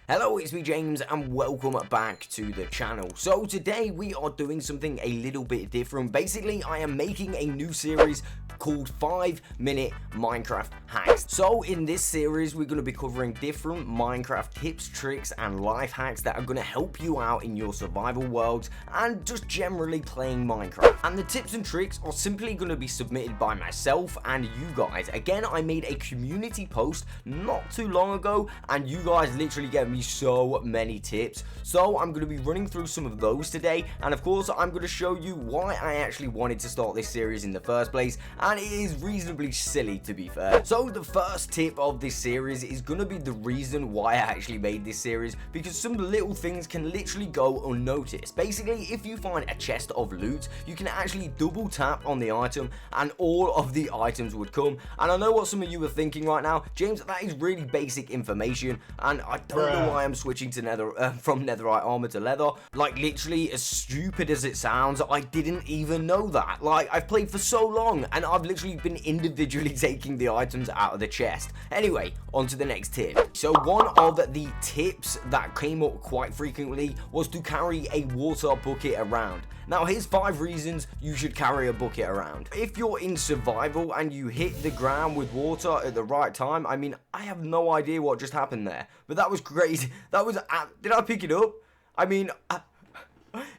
Hello, it's me James and welcome back to the channel. So today we are doing something a little bit different. Basically, I am making a new series called 5-minute Minecraft hacks. So in this series, we're going to be covering different Minecraft tips, tricks and life hacks that are going to help you out in your survival worlds and just generally playing Minecraft. And the tips and tricks are simply going to be submitted by myself and you guys. Again, I made a community post not too long ago and you guys literally gave me so many tips. So I'm going to be running through some of those today, and of course I'm going to show you why I actually wanted to start this series in the first place, and it is reasonably silly to be fair. So the first tip of this series is going to be the reason why I actually made this series, because some little things can literally go unnoticed. Basically, if you find a chest of loot, you can actually double tap on the item and all of the items would come. And I know what some of you are thinking right now, James, that is really basic information and I don't know why I'm switching to Nether from netherite armor to leather. Like, literally, as stupid as it sounds, I didn't even know that. Like, I've played for so long and I've literally been individually taking the items out of the chest. Anyway, on to the next tip. So one of the tips that came up quite frequently was to carry a water bucket around. Now, here's 5 reasons you should carry a bucket around. If you're in survival and you hit the ground with water at the right time, I mean, I have no idea what just happened there, but that was great. That was, did I pick it up? I mean,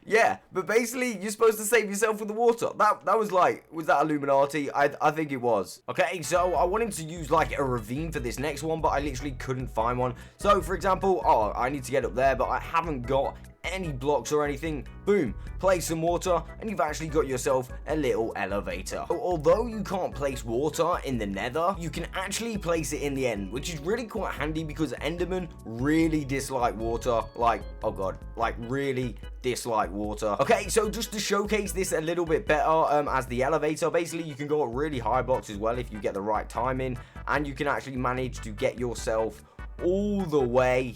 yeah, but basically, you're supposed to save yourself with the water. That was like, was that Illuminati? I think it was. Okay, so I wanted to use like a ravine for this next one, but I literally couldn't find one. So, for example, oh, I need to get up there, but I haven't got any blocks or anything. Boom, place some water and you've actually got yourself a little elevator. So, although you can't place water in the nether, you can actually place it in the end, which is really quite handy because endermen really dislike water. Like, oh god, like really dislike water. Okay, so just to showcase this a little bit better, as the elevator, basically you can go up really high blocks as well if you get the right timing, and you can actually manage to get yourself all the way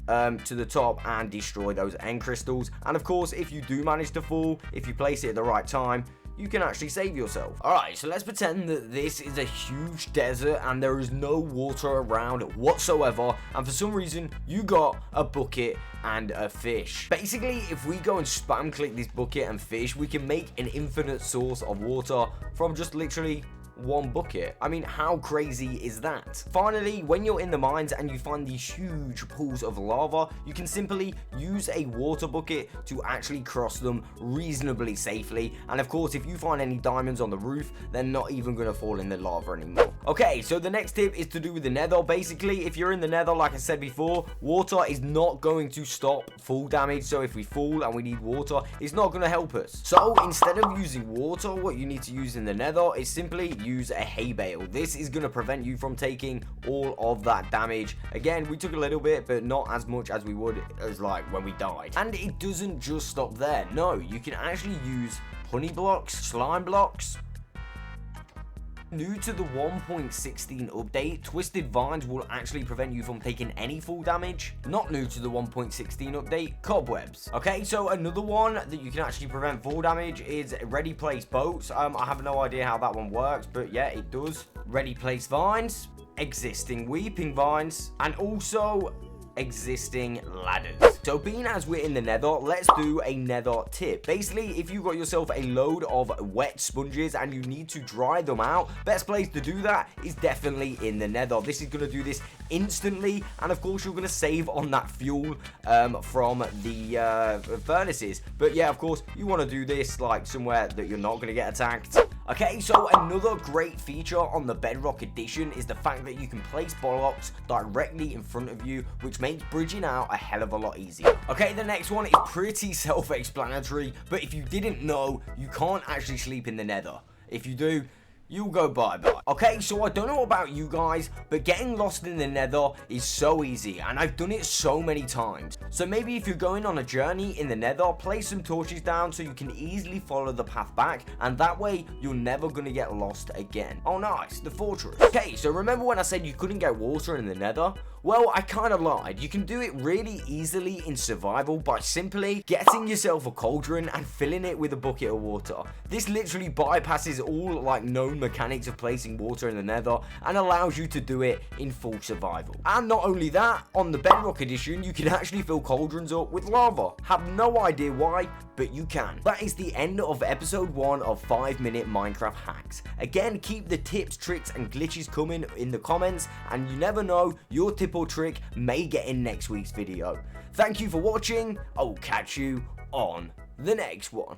to the top and destroy those end crystals. And of course, if you do manage to fall, if you place it at the right time, you can actually save yourself. Alright, so let's pretend that this is a huge desert and there is no water around whatsoever, and for some reason you got a bucket and a fish. Basically, if we go and spam click this bucket and fish, we can make an infinite source of water from just literally one bucket. I mean, how crazy is that? Finally, when you're in the mines and you find these huge pools of lava, you can simply use a water bucket to actually cross them reasonably safely. And of course, if you find any diamonds on the roof, they're not even going to fall in the lava anymore. Okay, so the next tip is to do with the nether. Basically, if you're in the nether, like I said before, water is not going to stop fall damage. So if we fall and we need water, it's not going to help us. So instead of using water, what you need to use in the nether is simply use a hay bale. This is going to prevent you from taking all of that damage. Again, we took a little bit, but not as much as we would as like when we died. And it doesn't just stop there. No, you can actually use honey blocks, slime blocks. New to the 1.16 update, twisted vines will actually prevent you from taking any fall damage. Not new to the 1.16 update, cobwebs. Okay, so another one that you can actually prevent fall damage is ready place boats. I have no idea how that one works, but yeah, it does. Ready place vines, existing weeping vines, and also existing ladders. So being as we're in the nether, let's do a nether tip. Basically, if you got yourself a load of wet sponges and you need to dry them out, best place to do that is definitely in the nether. This is going to do this instantly, and of course you're going to save on that fuel from the furnaces. But yeah, of course you want to do this like somewhere that you're not going to get attacked. Okay, so another great feature on the Bedrock Edition is the fact that you can place blocks directly in front of you, which makes bridging out a hell of a lot easier. Okay, the next one is pretty self-explanatory, but if you didn't know, you can't actually sleep in the nether. If you do, you'll go bye-bye. Okay, so I don't know about you guys, but getting lost in the nether is so easy, and I've done it so many times. So maybe if you're going on a journey in the nether, place some torches down so you can easily follow the path back, and that way you're never gonna get lost again. Oh nice, the fortress. Okay, so remember when I said you couldn't get water in the nether? Well, I kinda lied. You can do it really easily in survival by simply getting yourself a cauldron and filling it with a bucket of water. This literally bypasses all like known mechanics of placing water in the Nether and allows you to do it in full survival. And not only that, on the Bedrock edition, you can actually fill cauldrons up with lava. Have no idea why, but you can. That is the end of episode 1 of 5-minute Minecraft hacks. Again, keep the tips, tricks, and glitches coming in the comments, and you never know, your tip or trick may get in next week's video. Thank you for watching. I'll catch you on the next one.